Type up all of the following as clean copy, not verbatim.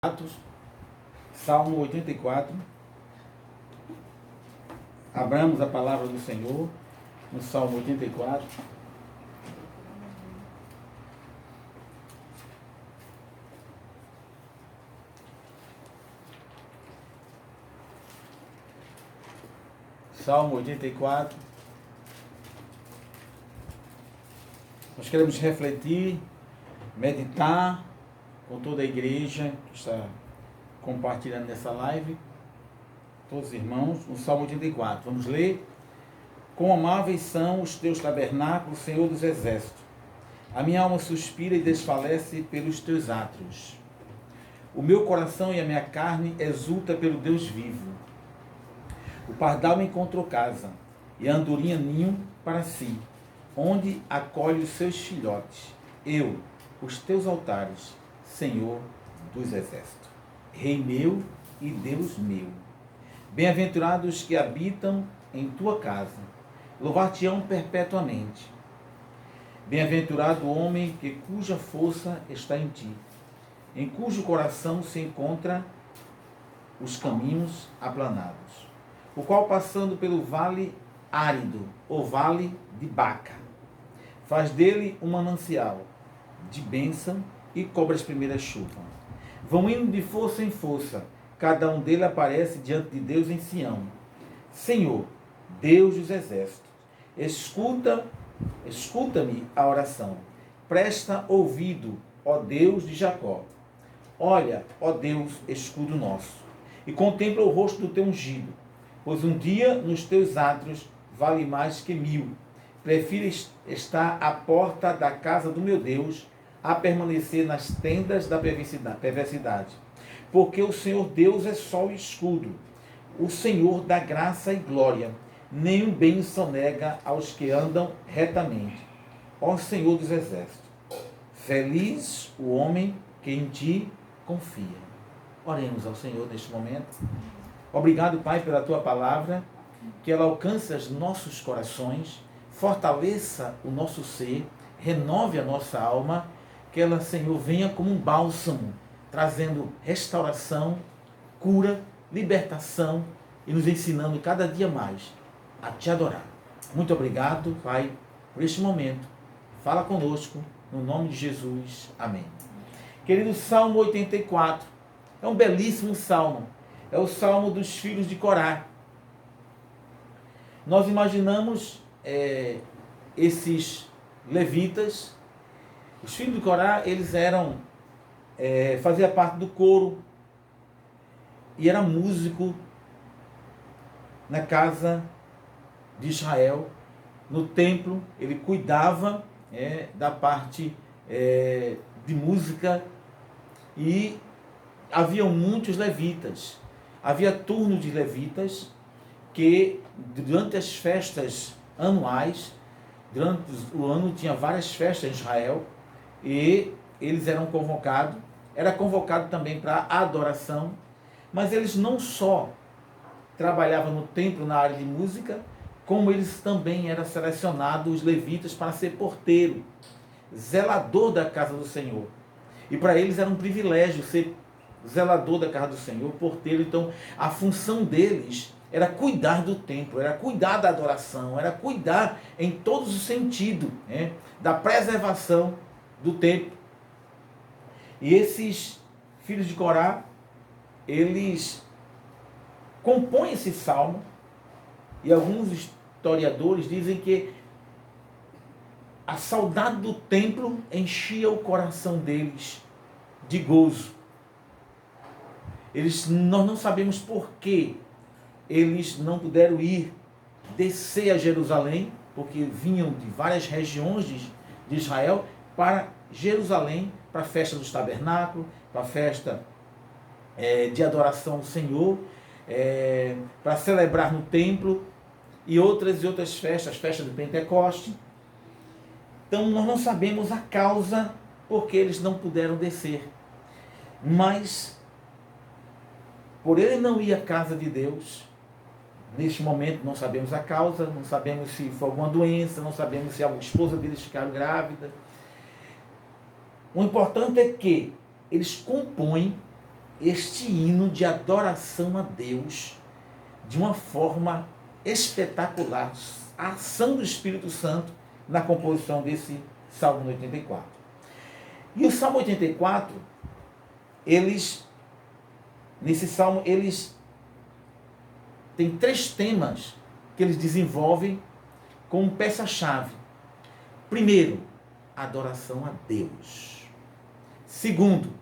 Atos, Salmo 84. Abramos a palavra do Senhor no Salmo 84. Salmo 84. Nós queremos refletir, meditar com toda a igreja que está compartilhando nessa live, todos os irmãos, no Salmo 84. Vamos ler. Quão amáveis são os teus tabernáculos, Senhor dos exércitos. A minha alma suspira e desfalece pelos teus átrios. O meu coração e a minha carne exulta pelo Deus vivo. O pardal me encontrou casa, e a andorinha ninho para si, onde acolhe os seus filhotes. Eu, os teus altares, Senhor dos exércitos, Rei meu e Deus meu. Bem-aventurados que habitam em tua casa, louvar-te-ão perpetuamente. Bem-aventurado o homem cuja força está em ti, em cujo coração se encontra os caminhos aplanados, o qual, passando pelo vale árido, ou vale de Baca, faz dele um manancial de bênção e cobre as primeiras chuvas. Vão indo de força em força, cada um deles aparece diante de Deus em Sião. Senhor, Deus dos exércitos, escuta-me a oração. Presta ouvido, ó Deus de Jacó. Olha, ó Deus, escudo nosso, e contempla o rosto do teu ungido, pois um dia nos teus átrios vale mais que 1000. Prefiro estar à porta da casa do meu Deus a permanecer nas tendas da perversidade. Porque o Senhor Deus é sol e escudo, o Senhor dá graça e glória, nenhum bem sonega aos que andam retamente. Ó Senhor dos exércitos, feliz o homem que em ti confia. Oremos ao Senhor neste momento. Obrigado, Pai, pela tua palavra, que ela alcance os nossos corações, fortaleça o nosso ser, renove a nossa alma, que ela, Senhor, venha como um bálsamo, trazendo restauração, cura, libertação e nos ensinando cada dia mais a te adorar. Muito obrigado, Pai, por este momento. Fala conosco, no nome de Jesus. Amém. Querido, Salmo 84 é um belíssimo salmo. É o salmo dos filhos de Corá. Nós imaginamos esses levitas. Os filhos de Corá, eles fazia parte do coro e era músico na casa de Israel, no templo. Ele cuidava da parte de música, e haviam muitos levitas. Havia turno de levitas que, durante as festas anuais, durante o ano tinha várias festas em Israel, e eles eram convocados, era convocado também para a adoração, mas eles não só trabalhavam no templo na área de música, como eles também eram selecionados, os levitas, para ser porteiro, zelador da casa do Senhor. E para eles era um privilégio ser zelador da casa do Senhor, porteiro. Então a função deles era cuidar do templo, era cuidar da adoração, era cuidar em todos os sentidos, da preservação do templo. E esses filhos de Corá, eles compõem esse salmo, e alguns historiadores dizem que a saudade do templo enchia o coração deles de gozo. Nós não sabemos por que eles não puderam descer a Jerusalém, porque vinham de várias regiões de Israel para Jerusalém, para a festa dos tabernáculos, para a festa de adoração ao Senhor, para celebrar no templo, e outras festas, festa do Pentecoste. Então nós não sabemos a causa porque eles não puderam descer, mas por ele não ir à casa de Deus, neste momento não sabemos a causa, não sabemos se foi alguma doença, não sabemos se a esposa deles ficaram grávida. O importante é que eles compõem este hino de adoração a Deus de uma forma espetacular. A ação do Espírito Santo na composição desse Salmo 84. E o Salmo 84, nesse Salmo, eles têm 3 temas que eles desenvolvem como peça-chave. Primeiro, adoração a Deus. Segundo,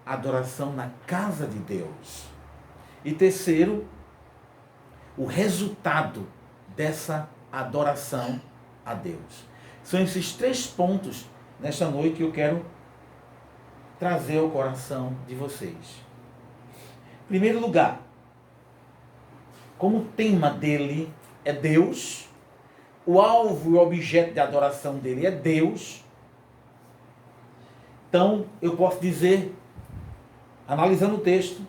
adoração na casa de Deus. E terceiro, o resultado dessa adoração a Deus. São esses 3 pontos nesta noite que eu quero trazer ao coração de vocês. Em primeiro lugar, como o tema dele é Deus, o alvo e o objeto de adoração dele é Deus, então eu posso dizer, analisando o texto,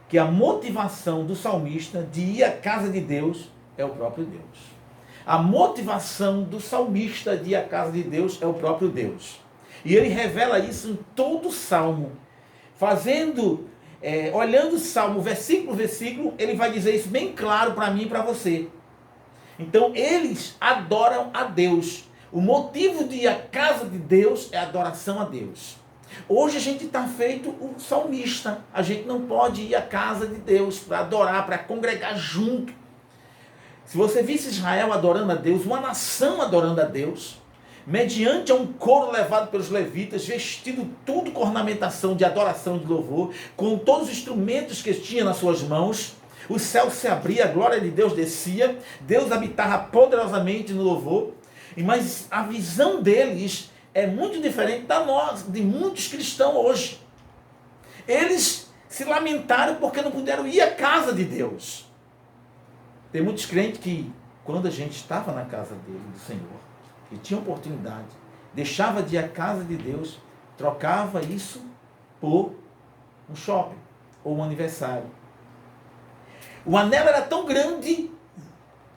que a motivação do salmista de ir à casa de Deus é o próprio Deus. A motivação do salmista de ir à casa de Deus é o próprio Deus. E ele revela isso em todo o salmo. Olhando o salmo versículo por versículo, ele vai dizer isso bem claro para mim e para você. Então eles adoram a Deus. O motivo de ir à casa de Deus é a adoração a Deus. Hoje a gente está feito o salmista. A gente não pode ir à casa de Deus para adorar, para congregar junto. Se você visse Israel adorando a Deus, uma nação adorando a Deus, mediante um coro levado pelos levitas, vestido tudo com ornamentação de adoração e de louvor, com todos os instrumentos que tinha nas suas mãos, o céu se abria, a glória de Deus descia, Deus habitava poderosamente no louvor, mas a visão deles é muito diferente da nossa, de muitos cristãos hoje. Eles se lamentaram porque não puderam ir à casa de Deus. Tem muitos crentes que, quando a gente estava na casa dele, do Senhor, e tinha oportunidade, deixava de ir à casa de Deus, trocava isso por um shopping ou um aniversário. O anelo era tão grande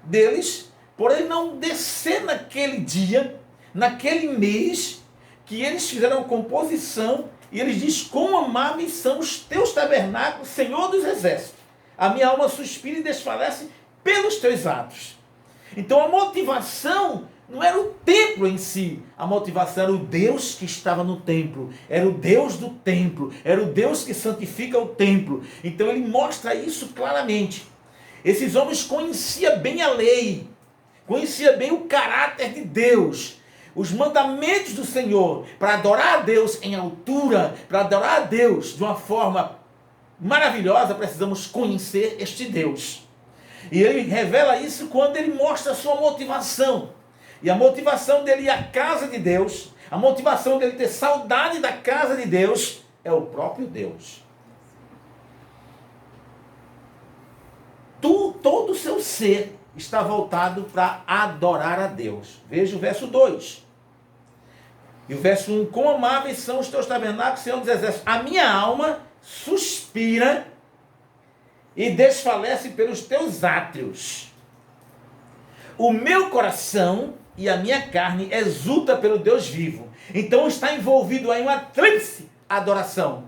deles, por ele não descer naquele dia, naquele mês, que eles fizeram uma composição, e eles dizem: quão amáveis são os teus tabernáculos, Senhor dos exércitos. A minha alma suspira e desfalece pelos teus atos. Então a motivação não era o templo em si, a motivação era o Deus que estava no templo, era o Deus do templo, era o Deus que santifica o templo. Então ele mostra isso claramente. Esses homens conheciam bem a lei, conheciam bem o caráter de Deus, os mandamentos do Senhor. Para adorar a Deus em altura, para adorar a Deus de uma forma maravilhosa, precisamos conhecer este Deus. E ele revela isso quando ele mostra a sua motivação. E a motivação dele ir à casa de Deus, a motivação dele ter saudade da casa de Deus, é o próprio Deus. Todo o seu ser está voltado para adorar a Deus. Veja o verso 2. E o verso 1. Quão amáveis são os teus tabernáculos, Senhor dos exércitos. A minha alma suspira e desfalece pelos teus átrios. O meu coração e a minha carne exulta pelo Deus vivo. Então está envolvido aí uma tríplice adoração.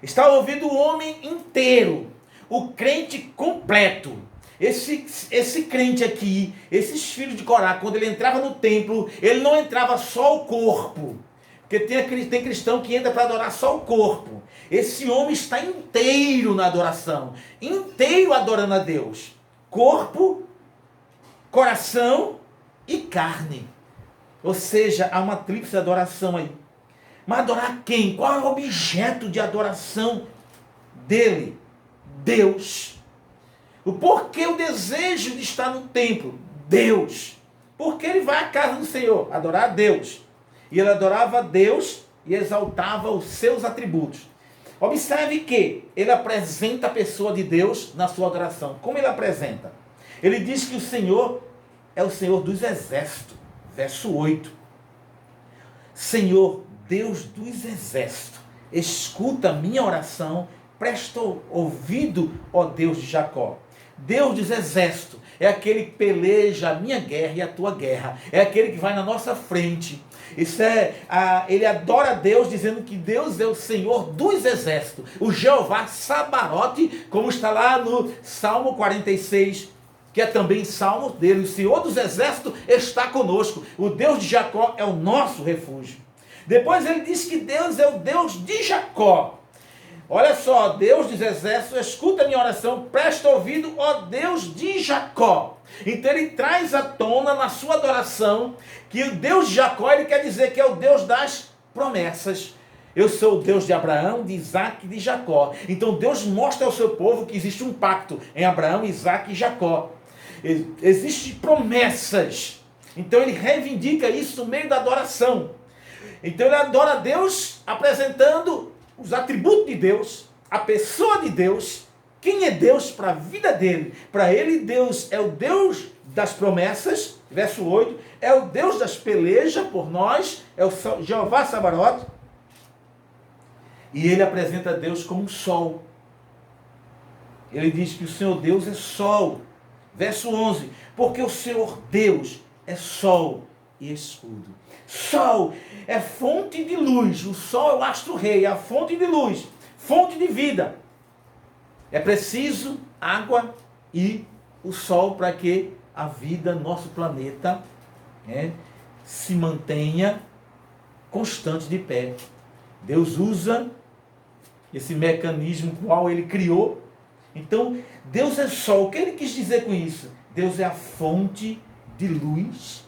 Está envolvido o homem inteiro, o crente completo. Esse crente aqui, esses filhos de Corá, quando ele entrava no templo, ele não entrava só o corpo. Porque tem cristão que entra para adorar só o corpo. Esse homem está inteiro na adoração, inteiro adorando a Deus. Corpo, coração e carne. Ou seja, há uma tríplice adoração aí. Mas adorar quem? Qual é o objeto de adoração dele? Deus. O porquê o desejo de estar no templo? Deus. Porque ele vai à casa do Senhor, adorar a Deus. E ele adorava a Deus e exaltava os seus atributos. Observe que ele apresenta a pessoa de Deus na sua adoração. Como ele apresenta? Ele diz que o Senhor é o Senhor dos exércitos. Verso 8. Senhor, Deus dos exércitos, escuta minha oração, presta ouvido, ó Deus de Jacó. Deus dos exércitos é aquele que peleja a minha guerra e a tua guerra. É aquele que vai na nossa frente. Ele adora a Deus, dizendo que Deus é o Senhor dos exércitos. O Jeová Sabaote, como está lá no Salmo 46, que é também salmo dele. O Senhor dos exércitos está conosco. O Deus de Jacó é o nosso refúgio. Depois ele diz que Deus é o Deus de Jacó. Olha só, Deus dos exércitos, escuta a minha oração, presta ouvido, ó Deus de Jacó. Então ele traz à tona na sua adoração que o Deus de Jacó, ele quer dizer que é o Deus das promessas. Eu sou o Deus de Abraão, de Isaac e de Jacó. Então Deus mostra ao seu povo que existe um pacto em Abraão, Isaac e Jacó. Existem promessas. Então ele reivindica isso no meio da adoração. Então ele adora a Deus apresentando os atributos de Deus, a pessoa de Deus, quem é Deus para a vida dele. Para ele, Deus é o Deus das promessas, verso 8, é o Deus das pelejas por nós, é o Jeová Sabaote. E ele apresenta Deus como um sol. Ele diz que o Senhor Deus é sol. Verso 11, porque o Senhor Deus é sol e escudo. Sol é fonte de luz. O sol é o astro-rei, é a fonte de luz, fonte de vida. É preciso água e o sol para que a vida, nosso planeta, se mantenha constante de pé. Deus usa esse mecanismo qual ele criou. Então, Deus é sol. O que ele quis dizer com isso? Deus é a fonte de luz,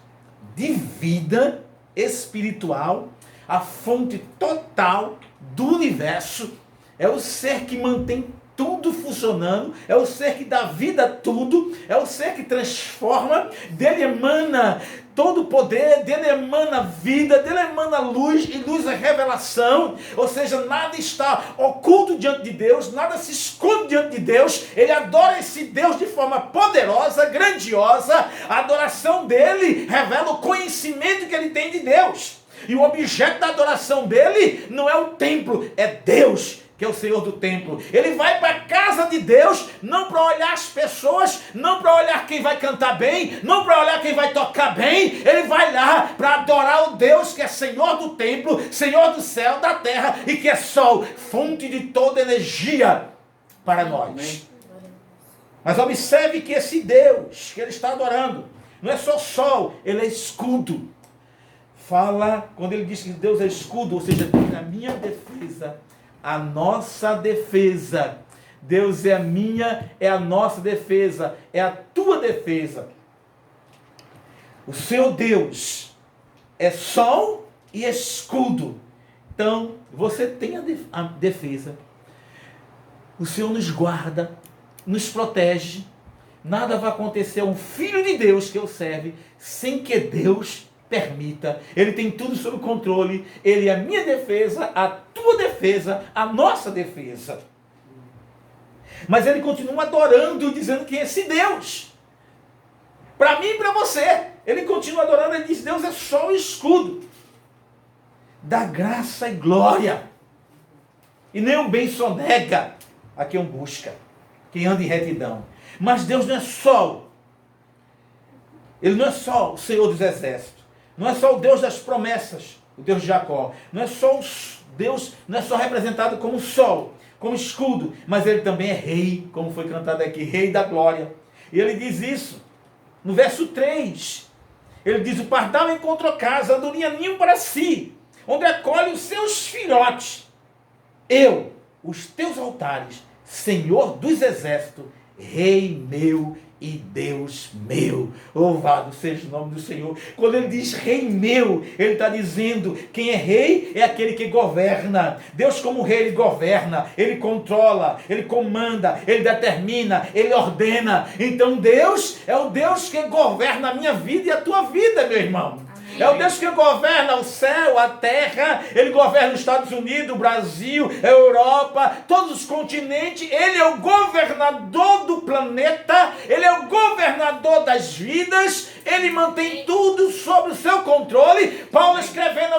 de vida espiritual, a fonte total do universo. É o ser que mantém tudo funcionando, é o ser que dá vida a tudo, é o ser que transforma, dele emana todo o poder, dele emana vida, dele emana luz, e luz é revelação, ou seja, nada está oculto diante de Deus, nada se esconde diante de Deus. Ele adora esse Deus de forma poderosa, grandiosa. A adoração dele revela o conhecimento que ele tem de Deus, e o objeto da adoração dele não é o templo, é Deus, que é o Senhor do templo. Ele vai para a casa de Deus, não para olhar as pessoas, não para olhar quem vai cantar bem, não para olhar quem vai tocar bem. Ele vai lá para adorar o Deus que é Senhor do templo, Senhor do céu, da terra, e que é sol, fonte de toda energia para nós. Mas observe que esse Deus que ele está adorando não é só sol, ele é escudo. Fala, quando ele diz que Deus é escudo, ou seja, Deus é a minha defesa, a nossa defesa. Deus é a minha, é a nossa defesa, é a tua defesa. O seu Deus é sol e escudo. Então, você tem a defesa. O Senhor nos guarda, nos protege. Nada vai acontecer a um filho de Deus que eu serve sem que Deus permita. Ele tem tudo sob controle. Ele é a minha defesa, a tua defesa, a nossa defesa. Mas ele continua adorando, dizendo que é esse Deus, para mim e para você, ele continua adorando. Ele diz: Deus é só o escudo, dá graça e glória, e nem o bem sonega a quem o busca, quem anda em retidão. Mas Deus não é só, ele não é só o Senhor dos exércitos, não é só o Deus das promessas, o Deus de Jacó. Não é só Deus, não é só representado como sol, como escudo, mas ele também é rei, como foi cantado aqui, rei da glória. E ele diz isso no verso 3. Ele diz: o pardal encontrou casa, andorinha ninho para si, onde acolhe os seus filhotes. Eu, os teus altares, Senhor dos exércitos, Rei meu e Deus meu. Louvado seja o nome do Senhor. Quando ele diz Rei meu, ele está dizendo: quem é rei é aquele que governa. Deus, como rei, ele governa, ele controla, ele comanda, ele determina, ele ordena. Então Deus é o Deus que governa a minha vida e a tua vida, meu irmão. É o Deus que governa o céu, a terra. Ele governa os Estados Unidos, o Brasil, a Europa, todos os continentes. Ele é o governador do planeta. Ele é o governador das vidas. Ele mantém tudo sob o seu controle. Paulo escrevendo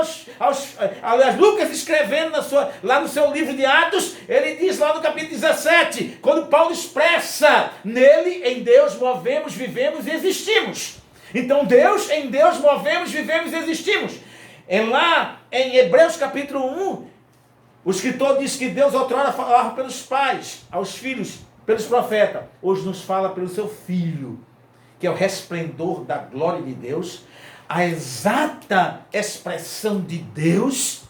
Lucas escrevendo lá no seu livro de Atos, ele diz lá no capítulo capítulo 17, quando Paulo expressa: nele, em Deus, movemos, vivemos e existimos. Então Deus, em Deus, movemos, vivemos e existimos. É lá em Hebreus capítulo 1, o escritor diz que Deus outrora falava pelos pais, aos filhos, pelos profetas. Hoje nos fala pelo seu Filho, que é o resplendor da glória de Deus, a exata expressão de Deus,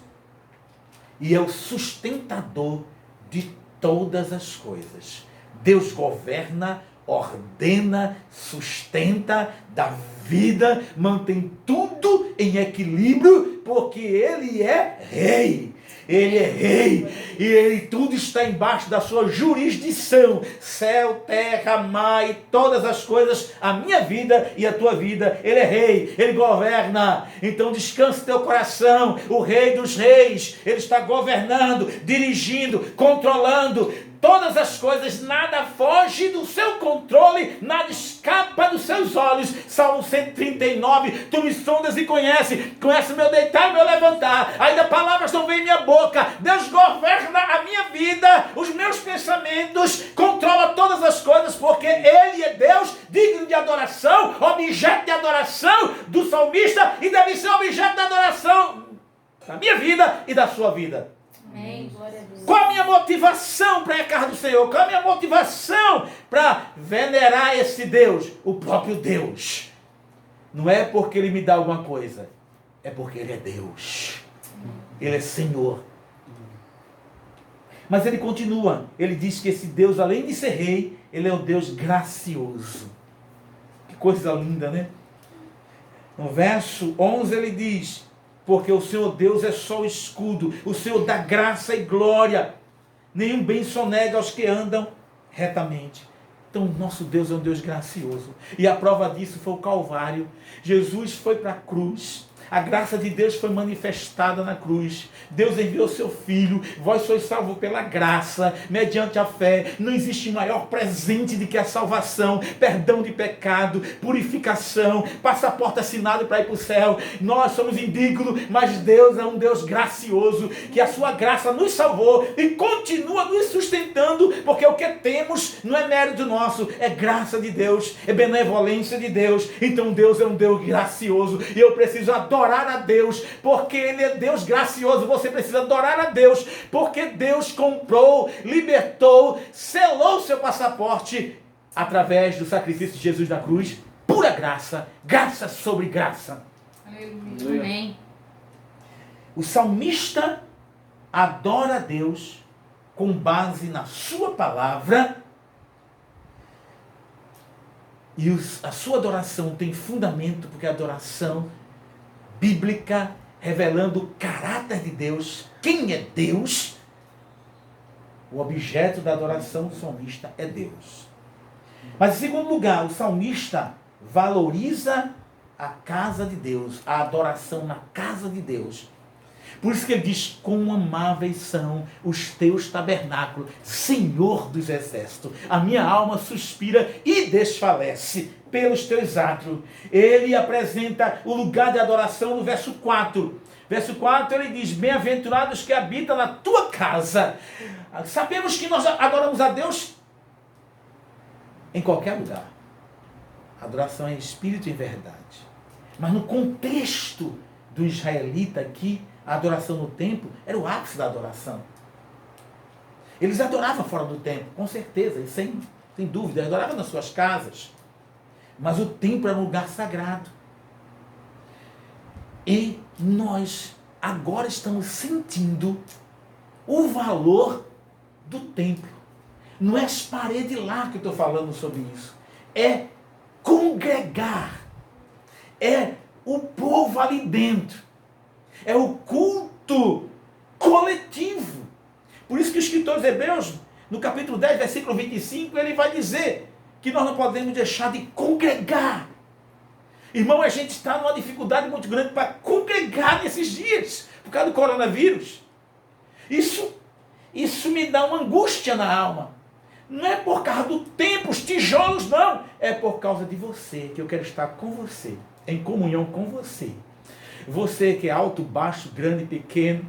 e é o sustentador de todas as coisas. Deus governa, ordena, sustenta, dá vida, mantém tudo em equilíbrio, porque Ele é Rei. Ele é Rei, e Ele tudo está embaixo da sua jurisdição. Céu, terra, mar e todas as coisas, a minha vida e a tua vida. Ele é Rei, Ele governa. Então descanse teu coração, o Rei dos Reis, Ele está governando, dirigindo, controlando todas as coisas. Nada foge do seu controle, nada escapa dos seus olhos. Salmo 139, tu me sondas e conhece o meu deitar e o meu levantar, ainda palavras não vêm em minha boca. Deus governa a minha vida, os meus pensamentos, controla todas as coisas, porque Ele é Deus, digno de adoração, objeto de adoração do salmista, e deve ser objeto de adoração da minha vida e da sua vida. Amém. Glória a Deus. Qual a minha motivação para ir à casa do Senhor? Qual a minha motivação para venerar esse Deus? O próprio Deus. Não é porque Ele me dá alguma coisa, é porque Ele é Deus. Ele é Senhor. Mas Ele continua. Ele diz que esse Deus, além de ser Rei, Ele é um Deus gracioso. Que coisa linda, né? No verso 11 ele diz: porque o Senhor Deus é só o escudo, o Senhor dá graça e glória, nenhum bem sonega aos que andam retamente. Então nosso Deus é um Deus gracioso, e a prova disso foi o Calvário. Jesus foi para a cruz, a graça de Deus foi manifestada na cruz. Deus enviou seu Filho, vós sois salvos pela graça, mediante a fé. Não existe maior presente do que a salvação, perdão de pecado, purificação, passaporte assinado para ir para o céu. Nós somos indignos, mas Deus é um Deus gracioso, que a sua graça nos salvou e continua nos sustentando, porque o que temos não é mérito nosso, é graça de Deus, é benevolência de Deus. Então Deus é um Deus gracioso, e eu preciso adorar a Deus, porque Ele é Deus gracioso. Você precisa adorar a Deus, porque Deus comprou, libertou, selou seu passaporte através do sacrifício de Jesus na cruz. Pura graça, graça sobre graça. Aleluia. Amém. O salmista adora a Deus com base na sua palavra, e a sua adoração tem fundamento, porque a adoração bíblica, revelando o caráter de Deus, quem é Deus. O objeto da adoração do salmista é Deus. Mas em segundo lugar, o salmista valoriza a casa de Deus, a adoração na casa de Deus. Por isso que ele diz: quão amáveis são os teus tabernáculos, Senhor dos exércitos. A minha alma suspira e desfalece pelos teus átrios. Ele apresenta o lugar de adoração no verso 4. Verso 4 ele diz: bem-aventurados que habitam na tua casa. Sabemos que nós adoramos a Deus em qualquer lugar. A adoração é em espírito e em verdade. Mas no contexto do israelita aqui, a adoração no templo era o ápice da adoração. Eles adoravam fora do templo, com certeza, e sem dúvida, adoravam nas suas casas. Mas o templo era um lugar sagrado. E nós agora estamos sentindo o valor do templo. Não é as paredes lá que eu estou falando sobre isso. É congregar. É o povo ali dentro. É o culto coletivo. Por isso que o escritor de Hebreus, no capítulo 10, versículo 25, ele vai dizer que nós não podemos deixar de congregar. Irmão, a gente está numa dificuldade muito grande para congregar nesses dias, por causa do coronavírus. Isso me dá uma angústia na alma. Não é por causa do tempo, os tijolos, não. É por causa de você, que eu quero estar com você, em comunhão com você. Você que é alto, baixo, grande, pequeno.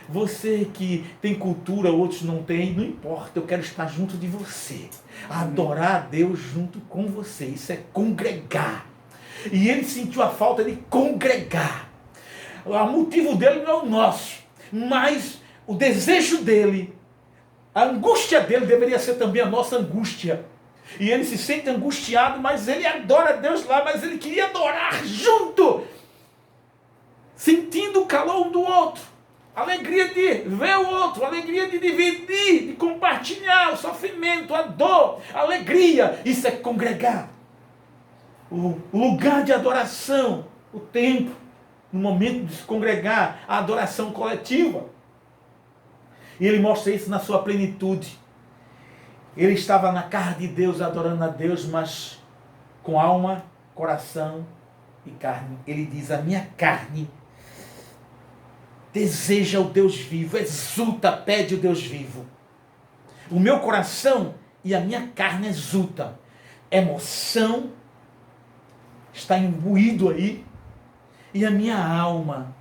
Você que tem cultura, outros não têm, não importa, eu quero estar junto de você. Adorar a Deus junto com você. Isso é congregar. E ele sentiu a falta de congregar. O motivo dele não é o nosso, mas o desejo dele, a angústia dele deveria ser também a nossa angústia. E ele se sente angustiado, mas ele adora a Deus lá, mas ele queria adorar junto, sentindo o calor um do outro, alegria de ver o outro, alegria de dividir, de compartilhar o sofrimento, a dor, a alegria. Isso é congregar. O lugar de adoração, o templo, no momento de se congregar, a adoração coletiva. E ele mostra isso na sua plenitude. Ele estava na casa de Deus, adorando a Deus, mas com alma, coração e carne. Ele diz, a minha carne deseja o Deus vivo, exulta, pede o Deus vivo. O meu coração e a minha carne exulta. Emoção está imbuído aí. E a minha alma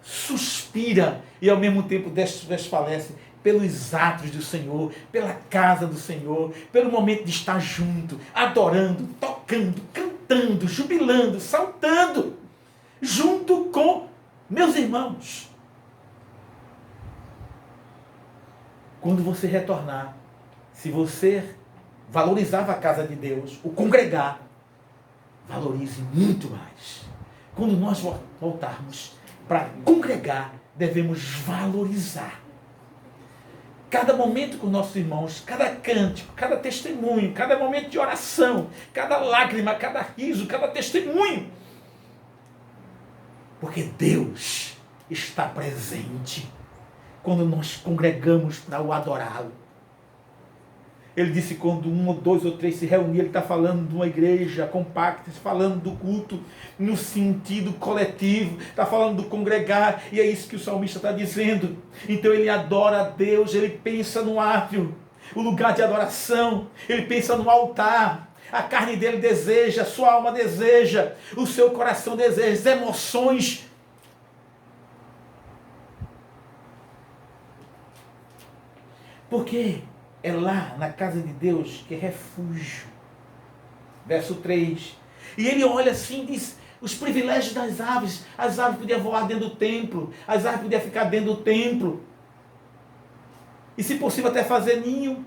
suspira e ao mesmo tempo desfalece pelos atos do Senhor, pela casa do Senhor, pelo momento de estar junto, adorando, tocando, cantando, jubilando, saltando, junto com meus irmãos. Quando você retornar, se você valorizava a casa de Deus, o congregar, valorize muito mais. Quando nós voltarmos para congregar, devemos valorizar cada momento com nossos irmãos, cada cântico, cada testemunho, cada momento de oração, cada lágrima, cada riso, cada testemunho. Porque Deus está presente quando nós congregamos para o adorá-lo. Ele disse, quando 1 ou 2 ou 3 se reunir, ele está falando de uma igreja compacta, falando do culto no sentido coletivo, está falando do congregar, e é isso que o salmista está dizendo. Então ele adora a Deus, ele pensa no átrio, o lugar de adoração, ele pensa no altar, a carne dele deseja, a sua alma deseja, o seu coração deseja, as emoções. Por quê? É lá, na casa de Deus, que é refúgio. Verso 3. E ele olha assim e diz, os privilégios das aves. As aves podiam voar dentro do templo. As aves podiam ficar dentro do templo. E se possível até fazer ninho.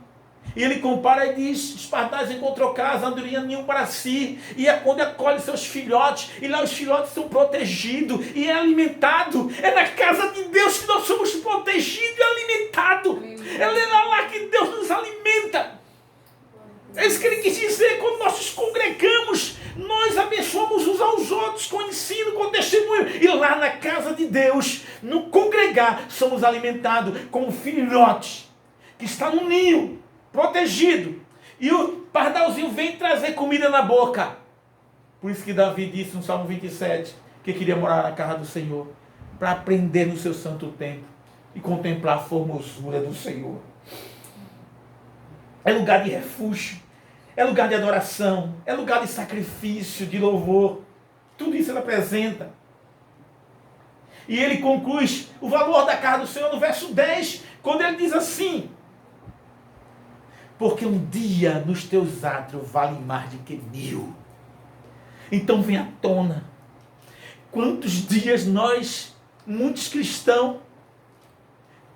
E ele compara e diz, os pardais encontrou casa, andorinha ninho para si. E é onde acolhe seus filhotes. E lá os filhotes são protegidos e é alimentado. É na casa de Deus que nós somos protegidos e alimentados. É lá que Deus nos alimenta. É isso que ele quis dizer. Quando nós nos congregamos, nós abençoamos uns aos outros com ensino, com testemunho. E lá na casa de Deus, no congregar, somos alimentados como filhotes que está no ninho, protegido. E o pardalzinho vem trazer comida na boca. Por isso que Davi disse no Salmo 27 que queria morar na casa do Senhor, para aprender no seu santo templo e contemplar a formosura do Senhor. É lugar de refúgio, é lugar de adoração, é lugar de sacrifício, de louvor. Tudo isso ele apresenta. E ele conclui o valor da casa do Senhor no verso 10, quando ele diz assim, porque um dia nos teus átrios vale mais do que 1000. Então vem à tona, quantos dias nós, muitos cristãos,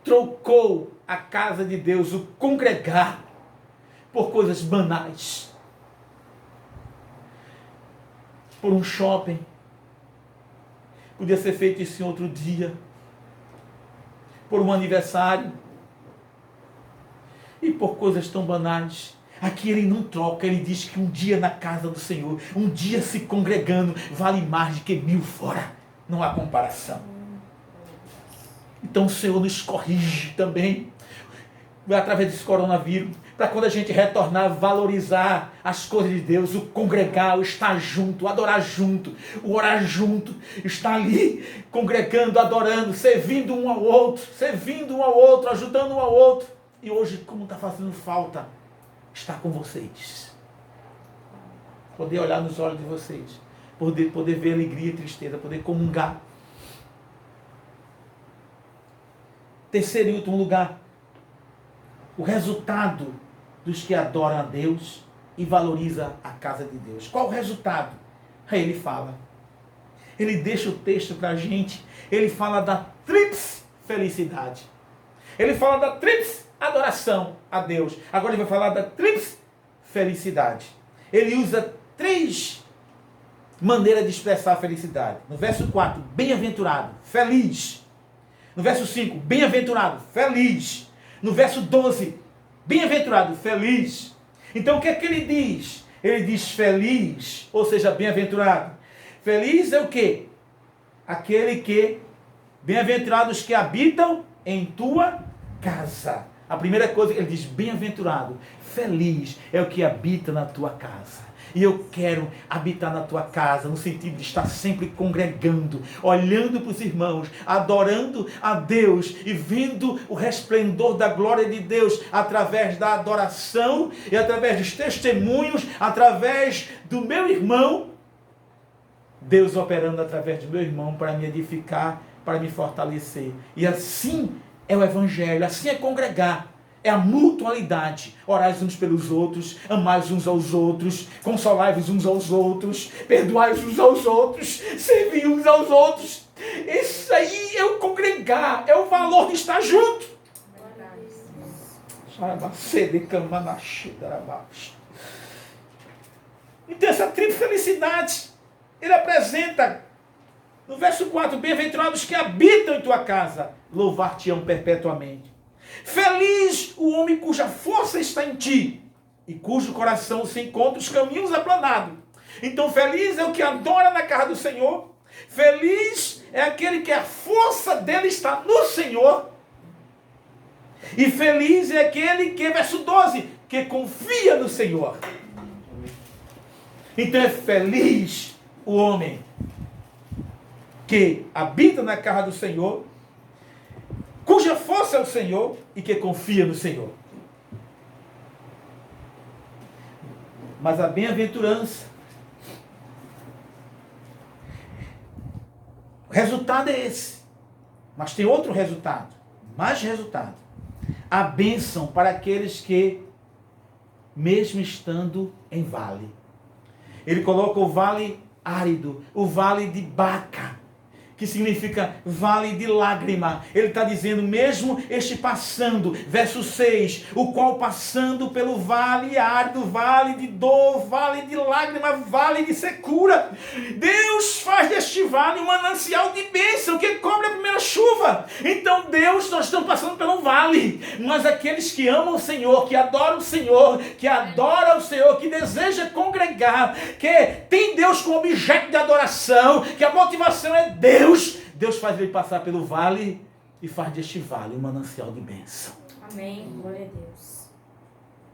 trocou a casa de Deus, o congregar, por coisas banais. Por um shopping. Podia ser feito isso em outro dia. Por um aniversário. E por coisas tão banais. Aqui ele não troca, ele diz que um dia na casa do Senhor, um dia se congregando, vale mais do que 1000 fora. Não há comparação. Então o Senhor nos corrige também, através desse coronavírus, para quando a gente retornar, valorizar as coisas de Deus, o congregar, o estar junto, o adorar junto, o orar junto, estar ali, congregando, adorando, servindo um ao outro, ajudando um ao outro. E hoje, como está fazendo falta, estar com vocês. Poder olhar nos olhos de vocês, poder ver alegria e tristeza, poder comungar. Terceiro e último lugar, o resultado dos que adoram a Deus e valoriza a casa de Deus. Qual o resultado? Aí ele fala. Ele deixa o texto para a gente. Ele fala da tríplice felicidade. Ele fala da tríplice adoração a Deus. Agora ele vai falar da tríplice felicidade. Ele usa 3 maneiras de expressar a felicidade. No verso 4, bem-aventurado, feliz. No verso 5, bem-aventurado, feliz. No verso 12, bem-aventurado, feliz. Então o que é que ele diz? Ele diz feliz, ou seja, bem-aventurado. Feliz é o quê? Aquele que, bem-aventurados que habitam em tua casa. A primeira coisa, ele diz bem-aventurado, feliz é o que habita na tua casa. E eu quero habitar na tua casa, no sentido de estar sempre congregando, olhando para os irmãos, adorando a Deus e vendo o resplendor da glória de Deus através da adoração e através dos testemunhos, através do meu irmão. Deus operando através do meu irmão para me edificar, para me fortalecer. E assim é o Evangelho, assim é congregar. É a mutualidade. Orais uns pelos outros, amais uns aos outros, consolai-vos uns aos outros, perdoai uns aos outros, servi uns aos outros. Isso aí é o congregar, é o valor de estar junto. Então essa tríplice felicidade, ele apresenta no verso 4, bem-aventurados que habitam em tua casa, louvar-te-ão perpetuamente. Feliz o homem cuja força está em ti e cujo coração se encontra os caminhos aplanados. Então feliz é o que adora na casa do Senhor. Feliz é aquele que a força dele está no Senhor. E feliz é aquele que, verso 12, que confia no Senhor. Então é feliz o homem que habita na casa do Senhor, cuja força é o Senhor e que confia no Senhor. Mas a bem-aventurança, o resultado é esse. Mas tem outro resultado, mais resultado. A bênção para aqueles que, mesmo estando em vale, ele coloca o vale árido, o vale de Baca, que significa vale de lágrima. Ele está dizendo, mesmo este passando, verso 6, o qual passando pelo vale árido, vale de dor, vale de lágrima, vale de secura, Deus faz deste vale um manancial de bênção, que cobre a primeira chuva. Então Deus, nós estamos passando pelo vale, mas aqueles que amam o Senhor, que adoram o Senhor, que adoram o Senhor, que deseja congregar, que tem Deus como objeto de adoração, que a motivação é Deus faz ele passar pelo vale e faz deste vale um manancial de bênção. Amém. Glória a Deus.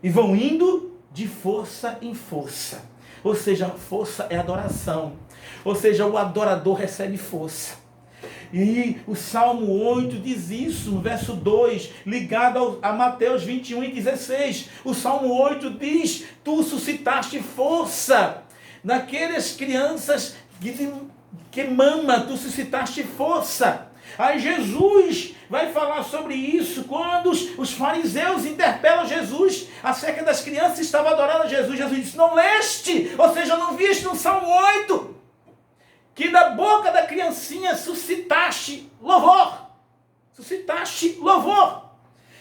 E vão indo de força em força. Ou seja, força é adoração. Ou seja, o adorador recebe força. E o Salmo 8 diz isso, no verso 2, ligado a Mateus 21 e 16. O Salmo 8 diz, tu suscitaste força naquelas crianças que mama, tu suscitaste força. Aí Jesus vai falar sobre isso quando os fariseus interpelam Jesus acerca das crianças que estavam adorando a Jesus. Jesus disse, não leste, ou seja, não viste no Salmo 8, que da boca da criancinha suscitaste louvor. Suscitaste louvor.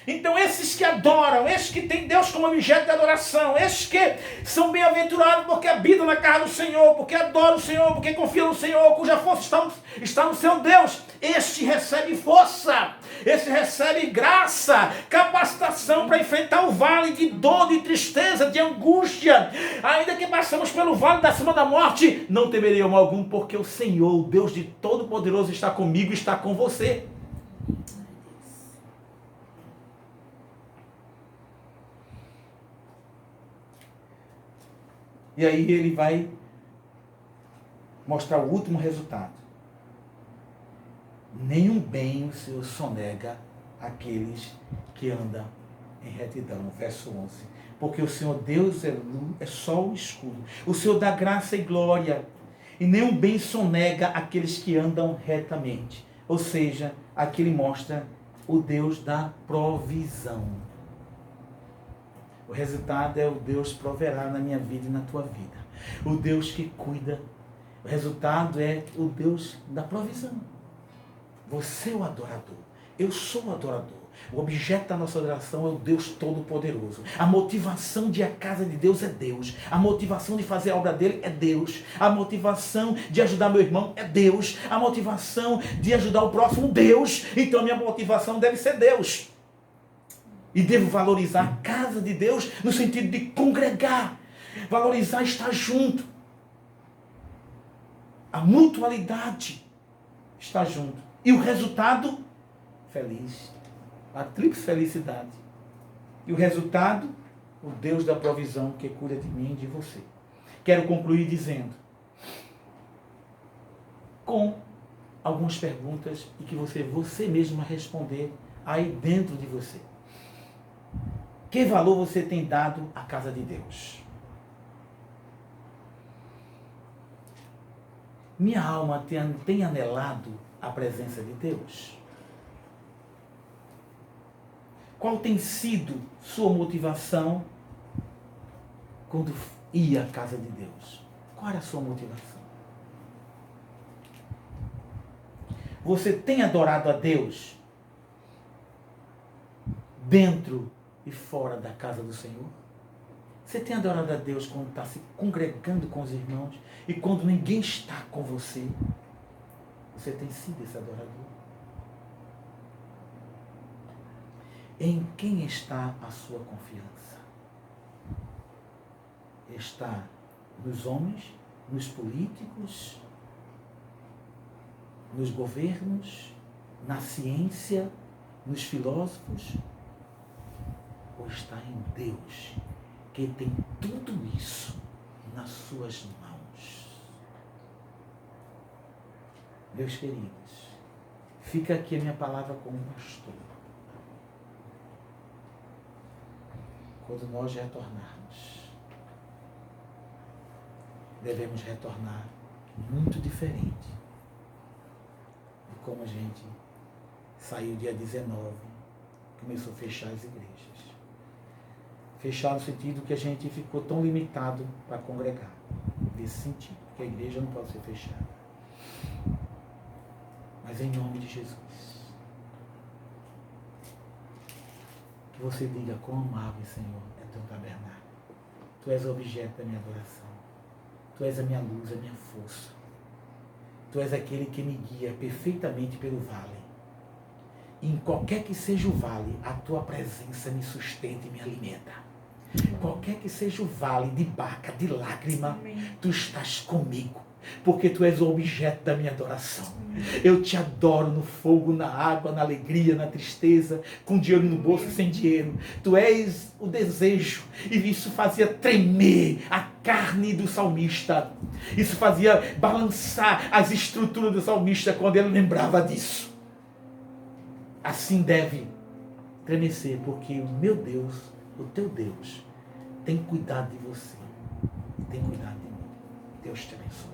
Então esses que adoram, esses que têm Deus como objeto de adoração, esses que são bem-aventurados porque habitam na casa do Senhor, porque adoram o Senhor, porque confiam no Senhor, cuja força está no seu Deus, este recebe força, este recebe graça, capacitação para enfrentar o vale de dor, de tristeza, de angústia. Ainda que passamos pelo vale da sombra da morte, não temerei mal algum, porque o Senhor, o Deus de Todo-Poderoso, está comigo e está com você. E aí ele vai mostrar o último resultado. Nenhum bem o Senhor sonega àqueles que andam em retidão. Verso 11. Porque o Senhor Deus é luz, é sol e escudo. O Senhor dá graça e glória. E nenhum bem sonega àqueles que andam retamente. Ou seja, aqui ele mostra o Deus da provisão. O resultado é o Deus proverá na minha vida e na tua vida. O Deus que cuida. O resultado é o Deus da provisão. Você é o adorador. Eu sou o adorador. O objeto da nossa adoração é o Deus Todo-Poderoso. A motivação de ir à casa de Deus é Deus. A motivação de fazer a obra dele é Deus. A motivação de ajudar meu irmão é Deus. A motivação de ajudar o próximo, Deus. Então a minha motivação deve ser Deus. E devo valorizar a casa de Deus no sentido de congregar. Valorizar estar junto. A mutualidade está junto. E o resultado, feliz. A tríplice felicidade. E o resultado, o Deus da provisão que cuida de mim e de você. Quero concluir dizendo, com algumas perguntas e que você mesmo vai responder aí dentro de você. Que valor você tem dado à casa de Deus? Minha alma tem anelado a presença de Deus? Qual tem sido sua motivação quando ia à casa de Deus? Qual era a sua motivação? Você tem adorado a Deus dentro e fora da casa do Senhor? Você tem adorado a Deus quando está se congregando com os irmãos e quando ninguém está com você? Você tem sido esse adorador? Em quem está a sua confiança? Está nos homens, nos políticos, nos governos, na ciência, nos filósofos? Ou está em Deus, que tem tudo isso nas suas mãos? Meus queridos, fica aqui a minha palavra como pastor. Quando nós retornarmos, devemos retornar muito diferente de como a gente saiu dia 19, começou a fechar as igrejas. Fechar no sentido que a gente ficou tão limitado para congregar. Nesse sentido, porque a igreja não pode ser fechada. Mas em nome de Jesus, que você diga quão amável, Senhor, é teu tabernáculo. Tu és o objeto da minha adoração. Tu és a minha luz, a minha força. Tu és aquele que me guia perfeitamente pelo vale. E em qualquer que seja o vale, a tua presença me sustenta e me alimenta. Qualquer que seja o vale de baca, de lágrima, tu estás comigo. Porque tu és o objeto da minha adoração. Eu te adoro no fogo, na água, na alegria, na tristeza, com dinheiro no bolso, sem dinheiro. Tu és o desejo. E isso fazia tremer a carne do salmista. Isso fazia balançar as estruturas do salmista quando ele lembrava disso. Assim deve tremecer, porque o meu Deus, o teu Deus, tem cuidado de você e tem cuidado de mim. Deus te abençoe.